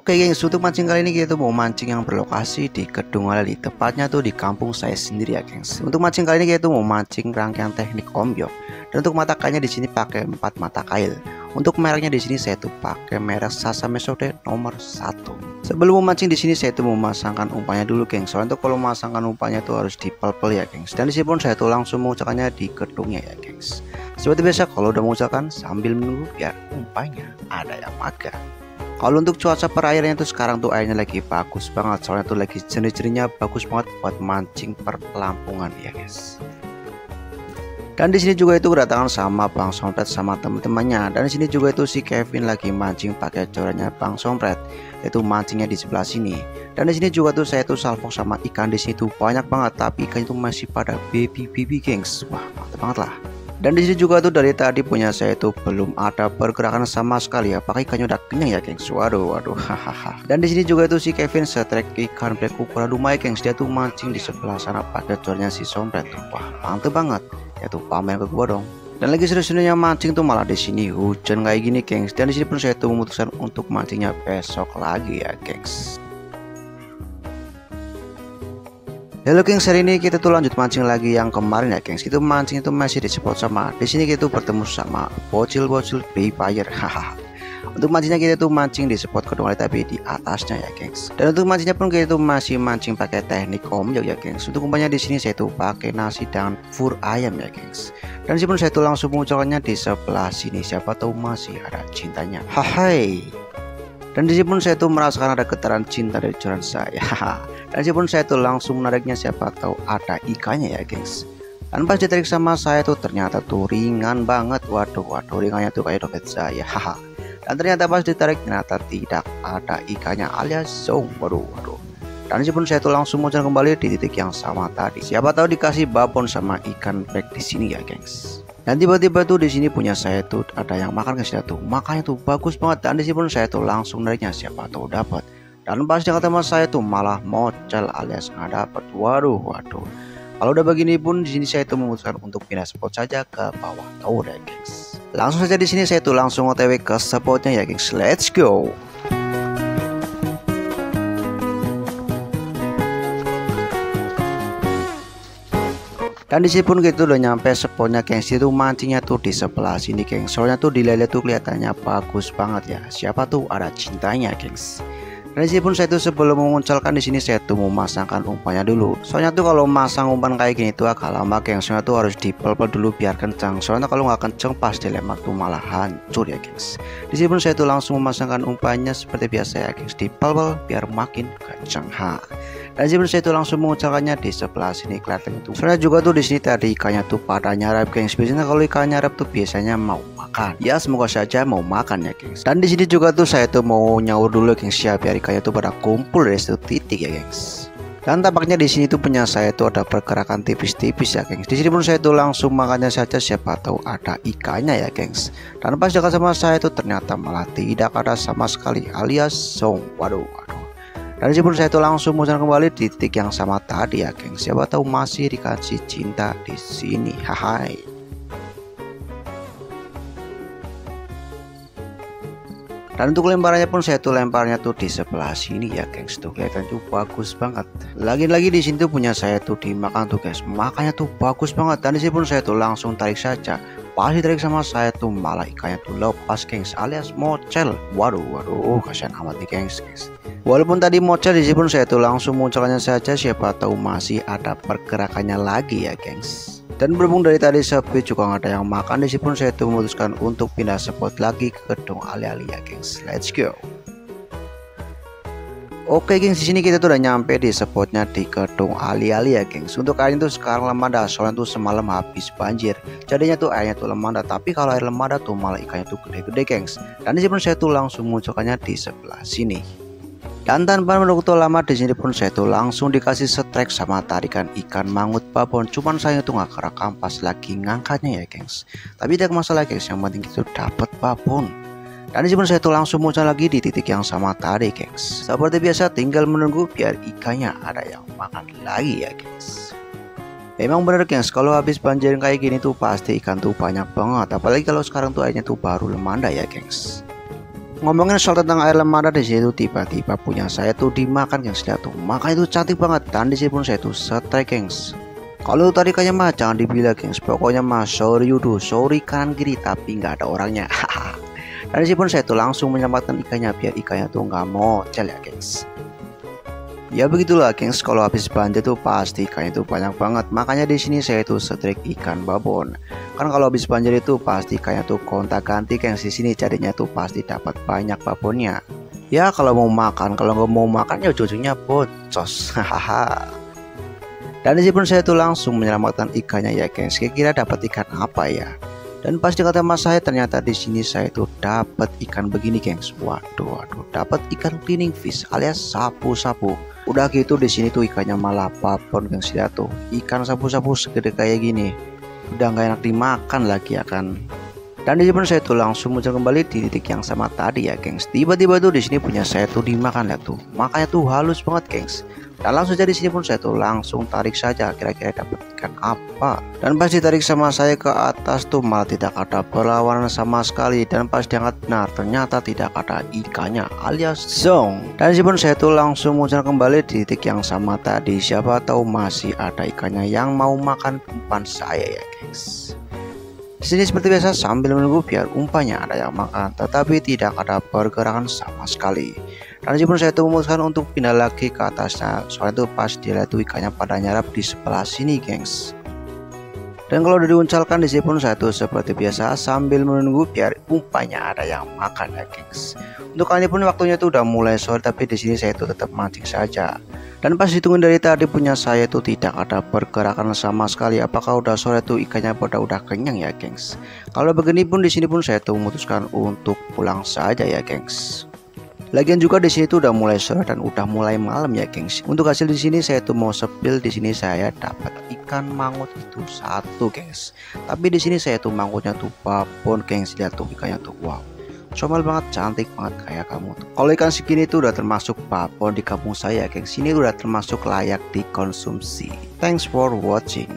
Oke gengs, untuk mancing kali ini kita tuh mau mancing yang berlokasi di Kedung Alali, tepatnya tuh di kampung saya sendiri ya gengs. Untuk mancing kali ini kita tuh mau mancing rangkaian teknik ombyok. Dan untuk mata kailnya di sini pakai 4 mata kail. Untuk mereknya di sini saya tuh pakai merek Sasa Mesode nomor 1. Sebelum memancing di sini saya tuh memasangkan umpannya dulu gengs. Soalnya tuh kalau memasangkan umpannya tuh harus dipel-pel ya gengs. Dan di sini pun saya tuh langsung mengucapkannya di kedungnya ya gengs. Seperti biasa kalau udah mengucapkan sambil menunggu biar umpannya ada yang makan. Kalau untuk cuaca perairannya tuh sekarang tuh airnya lagi bagus banget, soalnya tuh lagi jernih-jerninya bagus banget buat mancing perpelampungan ya guys. Dan di sini juga itu kedatangan sama Bang Sompret sama teman-temannya. Dan di sini juga itu si Kevin lagi mancing pakai corannya Bang Sompret, yaitu mancingnya di sebelah sini. Dan di sini juga tuh saya tuh salvok sama ikan di situ banyak banget, tapi ikan itu masih pada baby gengs. Wah mantap banget lah. Dan di sini juga tuh dari tadi punya saya itu belum ada pergerakan sama sekali ya, pakai ikannya udah kenyang ya gengs. Waduh hahaha. Dan di sini juga tuh si Kevin setrek ikan black ukuran lumayan gengs, dia tuh mancing di sebelah sana pakai corannya si Sompret tuh. Wah mantep banget, ya tuh pamer ke gua dong. Dan lagi serius-seriusnya mancing tuh malah di sini hujan kayak gini gengs. Dan di sini pun saya tuh memutuskan untuk mancingnya besok lagi ya gengs. Halo gengs, hari ini kita tuh lanjut mancing lagi yang kemarin ya gengs. Itu mancing itu masih di spot sama. Di sini kita tuh bertemu sama bocil-bocil free fire. Hahaha. Untuk mancingnya kita tuh mancing di spot Kedung Alali tapi di atasnya ya gengs. Dan untuk mancingnya pun kita tuh masih mancing pakai teknik ombyok ya gengs. Untuk umpannya di sini saya tuh pakai nasi dan fur ayam ya gengs. Dan sini pun saya tuh langsung mengucapkannya di sebelah sini, siapa tahu masih ada cintanya. Hai. Dan di sini pun saya tuh merasakan ada getaran cinta dari coran saya. Dan di sini pun saya tuh langsung menariknya, siapa tahu ada ikannya ya gengs. Dan pas ditarik sama saya tuh ternyata tuh ringan banget. Waduh ringannya tuh kayak dompet saya. Dan ternyata pas ditarik ternyata tidak ada ikannya alias zong. Waduh. Dan di sini pun saya tuh langsung muncul kembali di titik yang sama tadi. Siapa tahu dikasih babon sama ikan black di sini ya gengs. Dan tiba-tiba tuh di sini punya saya tuh ada yang makan guys, tuh makanya tuh bagus banget. Dan di sini pun saya tuh langsung nariknya, siapa tahu dapat. Dan pas dekat sama saya tuh malah mocel alias nggak dapat. Waduh. Kalau udah begini pun di sini saya tuh memutuskan untuk pindah spot saja ke bawah tower ya guys. Langsung saja di sini saya tuh langsung OTW ke spotnya ya guys. Let's go. Dan di sini pun kita udah nyampe spotnya gengs. Itu mancingnya tuh di sebelah sini gengs. Soalnya tuh dilihat tuh kelihatannya bagus banget ya. Siapa tuh ada cintanya gengs. Dan di sini pun saya tuh sebelum menguncalkan di sini saya tuh memasangkan umpannya dulu. Soalnya tuh kalau masang umpan kayak gini tuh agak lama gengs. Soalnya tuh harus dipel-pel dulu biar kencang. Soalnya kalau nggak kencang pas dilempar tuh malah hancur ya gengs. Di sini pun saya tuh langsung memasangkan umpannya seperti biasa ya gengs, dipel-pel biar makin kencang. Dan sini saya tuh langsung mengucapkannya di sebelah sini kelihatan itu. Soalnya juga tuh di sini tadi ikannya tuh pada nyarap gengs. Biasanya kalau ikan nyarap tuh biasanya mau makan. Ya semoga saja mau makan ya gengs. Dan di sini juga tuh saya tuh mau nyaur dulu gengs ya, biar ikannya tuh pada kumpul dari satu titik ya gengs. Dan tampaknya di sini tuh punya saya tuh ada pergerakan tipis-tipis ya gengs. Di sini pun saya tuh langsung makannya saja, siapa tahu ada ikannya ya gengs. Dan pas dekat sama saya tuh ternyata malah tidak ada sama sekali alias zong. Waduh. Dan di sini pun saya tuh langsung muncul kembali di titik yang sama tadi ya gengs. Siapa tahu masih dikasih cinta di sini. Hai. Dan untuk lemparannya pun saya tuh lemparnya tuh di sebelah sini ya gengs. Tuh kelihatan tuh bagus banget. Lagi-lagi di sini tuh punya saya tuh dimakan tuh guys. Makanya tuh bagus banget. Dan di sini pun saya tuh langsung tarik saja. Pas ditarik sama saya tuh malah ikannya tuh lepas gengs alias mocel. Waduh kasihan amat nih gengs. Walaupun tadi mocel di sini pun saya tuh langsung munculkannya saja, siapa tahu masih ada pergerakannya lagi ya gengs. Dan berhubung dari tadi sepi juga nggak ada yang makan, di sini pun saya tuh memutuskan untuk pindah spot lagi ke Kedung Alali ya gengs. Let's go. Oke gengs, di sini kita tuh udah nyampe di spotnya di Kedung Alali ya gengs. Untuk airnya tuh sekarang lemada, soalnya tuh semalam habis banjir. Jadinya tuh airnya tuh lemada, tapi kalau air lemada tuh malah ikannya tuh gede-gede gengs. Dan di sini pun saya tuh langsung munculkannya di sebelah sini. Dan tanpa menunggu lama di sini pun saya tuh langsung dikasih strike sama tarikan ikan mangut babon. Cuman saya tuh nggak kerekam pas lagi ngangkatnya ya gengs. Tapi tidak masalah gengs, yang penting itu dapat babon. Dan di sini pun saya tuh langsung muncul lagi di titik yang sama tadi gengs. Seperti biasa tinggal menunggu biar ikannya ada yang makan lagi ya gengs. Memang bener gengs, kalau habis banjir kayak gini tuh pasti ikan tuh banyak banget. Apalagi kalau sekarang tuh airnya tuh baru lemanda ya gengs. Ngomongin soal tentang air lemanda, di situ tiba-tiba punya saya tuh dimakan gengs, lihat tuh, makanya itu cantik banget. Dan di sini pun saya tuh strike gengs. Kalau tarikannya mah jangan dibilang gengs, pokoknya mah sorry yudu, sorry kanan kiri tapi nggak ada orangnya. Dan di sini pun saya tuh langsung menyelamatkan ikannya biar ikannya tuh nggak mocel ya gengs. Ya begitulah gengs, kalau habis banjir tuh pasti ikannya itu banyak banget. Makanya di sini saya tuh strike ikan babon. Kan kalau habis banjir itu pasti ikannya tuh gonta-ganti gengs, di sini jadinya tuh pasti dapat banyak babonnya. Ya kalau mau makan, kalau nggak mau makan ya ujung-ujungnya bocos. Hahaha. Dan di sini pun saya tuh langsung menyelamatkan ikannya ya gengs. Kira-kira dapat ikan apa ya? Dan pas dikata mas saya, ternyata di sini saya tuh dapat ikan begini gengs. Waduh, dapat ikan cleaning fish alias sapu-sapu. Udah gitu di sini tuh ikannya malah babon gengs, lihat tuh. Ikan sapu-sapu segede kayak gini. Udah nggak enak dimakan lagi ya kan. Dan di sini pun saya tuh langsung muncul kembali di titik yang sama tadi ya gengs. Tiba-tiba tuh di sini punya saya tuh dimakan, lihat tuh. Makanya tuh halus banget gengs. Dan langsung saja di sini pun saya tuh langsung tarik saja, kira-kira dapat ikan apa. Dan pas ditarik sama saya ke atas tuh malah tidak ada perlawanan sama sekali. Dan pas diangkat benar ternyata tidak ada ikannya alias zong. Dan di sini pun saya tuh langsung muncul kembali di titik yang sama tadi. Siapa tahu masih ada ikannya yang mau makan umpan saya ya gengs. Di sini seperti biasa sambil menunggu biar umpannya ada yang makan, tetapi tidak ada pergerakan sama sekali. Dan meskipun saya tuh memutuskan untuk pindah lagi ke atasnya, soalnya tuh pas dilihat tuh ikannya pada nyarap di sebelah sini gengs. Dan kalau udah diuncalkan di sini pun saya tuh seperti biasa sambil menunggu biar umpannya ada yang makan ya gengs. Untuk kali ini pun waktunya tuh udah mulai sore, tapi di sini saya tuh tetap mancing saja. Dan pas hitungin dari tadi punya saya tuh tidak ada pergerakan sama sekali. Apakah udah sore tuh ikannya pada udah kenyang ya gengs? Kalau begini pun di sini pun saya tuh memutuskan untuk pulang saja ya gengs. Lagian juga di sini tuh udah mulai sore dan udah mulai malam ya gengs. Untuk hasil di sini saya tuh mau sepil, di sini saya dapat ikan mangut itu satu gengs. Tapi di sini saya tuh mangutnya tuh babon gengs, lihat tuh ikannya tuh wow. Comel banget, cantik banget kayak kamu tuh. Kalau ikan segini tuh udah termasuk babon di kampung saya gengs. Ini udah termasuk layak dikonsumsi. Thanks for watching.